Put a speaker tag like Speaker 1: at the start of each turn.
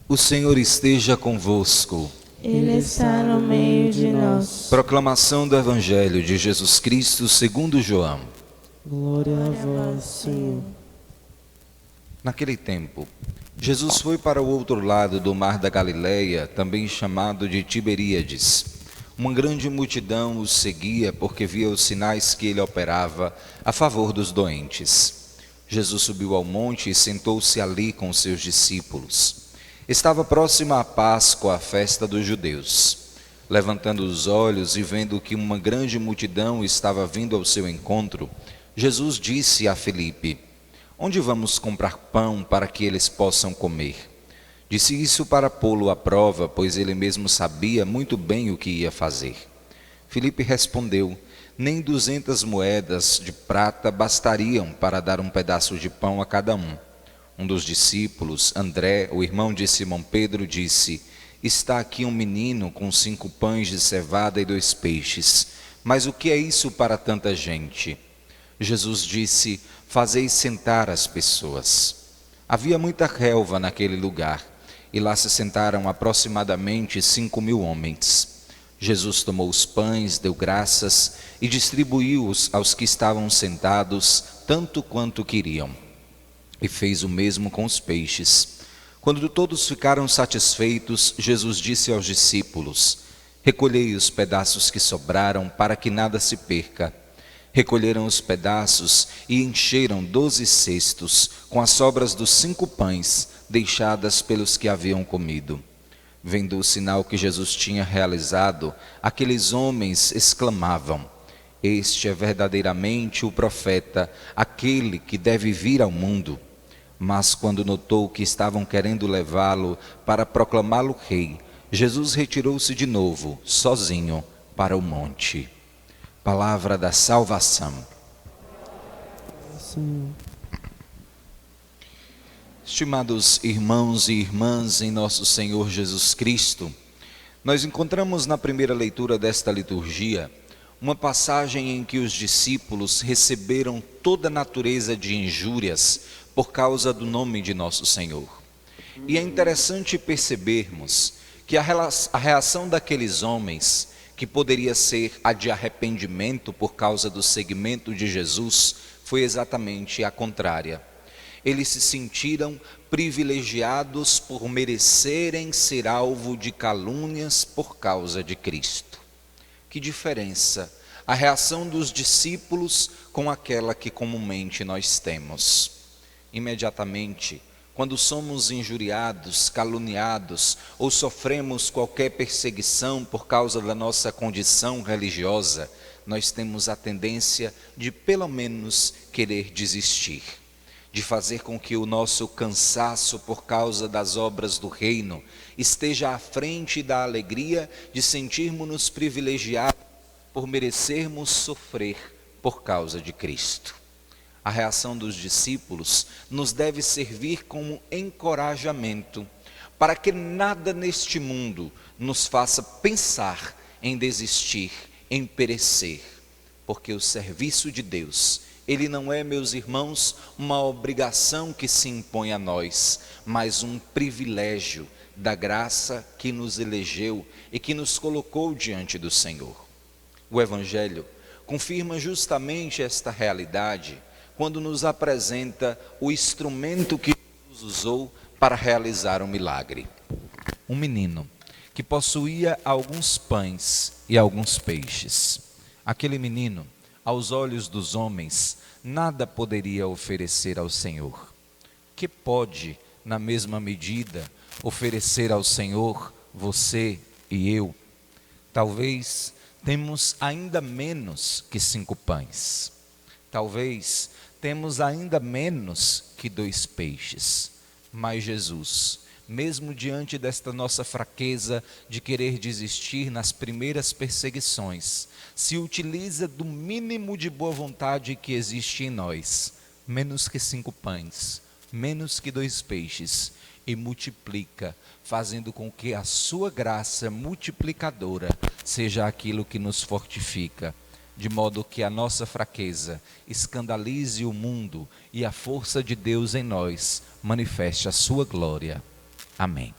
Speaker 1: O Senhor esteja convosco.
Speaker 2: Ele está no meio de nós.
Speaker 1: Proclamação do Evangelho de Jesus Cristo segundo João.
Speaker 2: Glória a vós, Senhor.
Speaker 1: Naquele tempo, Jesus foi para o outro lado do mar da Galileia, também chamado de Tiberíades. Uma grande multidão o seguia porque via os sinais que ele operava a favor dos doentes. Jesus subiu ao monte e sentou-se ali com os seus discípulos. Estava próxima a Páscoa, a festa dos judeus. Levantando os olhos e vendo que uma grande multidão estava vindo ao seu encontro, Jesus disse a Filipe: "Onde vamos comprar pão para que eles possam comer?" Disse isso para pô-lo à prova, pois ele mesmo sabia muito bem o que ia fazer. Filipe respondeu: "Nem 200 moedas de prata bastariam para dar um pedaço de pão a cada um." Um dos discípulos, André, o irmão de Simão Pedro, disse: "Está aqui um menino com 5 pães de cevada e 2 peixes. Mas o que é isso para tanta gente?" Jesus disse: "Fazei sentar as pessoas." Havia muita relva naquele lugar, e lá se sentaram aproximadamente 5.000 homens. Jesus tomou os pães, deu graças e distribuiu-os aos que estavam sentados, tanto quanto queriam. E fez o mesmo com os peixes. Quando todos ficaram satisfeitos, Jesus disse aos discípulos: "Recolhei os pedaços que sobraram, para que nada se perca." Recolheram os pedaços e encheram 12 cestos com as sobras dos 5 pães deixadas pelos que haviam comido. Vendo o sinal que Jesus tinha realizado, aqueles homens exclamavam: "Este é verdadeiramente o profeta, aquele que deve vir ao mundo." Mas quando notou que estavam querendo levá-lo para proclamá-lo rei, Jesus retirou-se de novo, sozinho, para o monte. Palavra da salvação.
Speaker 2: Senhor.
Speaker 1: Estimados irmãos e irmãs em nosso Senhor Jesus Cristo, nós encontramos na primeira leitura desta liturgia uma passagem em que os discípulos receberam toda a natureza de injúrias por causa do nome de nosso Senhor. E é interessante percebermos que a reação daqueles homens, que poderia ser a de arrependimento por causa do seguimento de Jesus, foi exatamente a contrária. Eles se sentiram privilegiados por merecerem ser alvo de calúnias por causa de Cristo. Que diferença a reação dos discípulos com aquela que comumente nós temos. Imediatamente, quando somos injuriados, caluniados ou sofremos qualquer perseguição por causa da nossa condição religiosa, nós temos a tendência de pelo menos querer desistir, de fazer com que o nosso cansaço por causa das obras do reino esteja à frente da alegria de sentirmos-nos privilegiados por merecermos sofrer por causa de Cristo. A reação dos discípulos nos deve servir como encorajamento para que nada neste mundo nos faça pensar em desistir, em perecer, porque o serviço de Deus, ele não é, meus irmãos, uma obrigação que se impõe a nós, mas um privilégio da graça que nos elegeu e que nos colocou diante do Senhor. O Evangelho confirma justamente esta realidade quando nos apresenta o instrumento que Jesus usou para realizar um milagre. Um menino que possuía alguns pães e alguns peixes. Aquele menino, aos olhos dos homens, nada poderia oferecer ao Senhor. Que pode, na mesma medida, oferecer ao Senhor você e eu? Talvez temos ainda menos que 5 pães. Talvez temos ainda menos que 2 peixes. Mas Jesus, mesmo diante desta nossa fraqueza de querer desistir nas primeiras perseguições, se utiliza do mínimo de boa vontade que existe em nós, menos que 5 pães, menos que 2 peixes, e multiplica, fazendo com que a sua graça multiplicadora seja aquilo que nos fortifica, de modo que a nossa fraqueza escandalize o mundo e a força de Deus em nós manifeste a sua glória. Amém.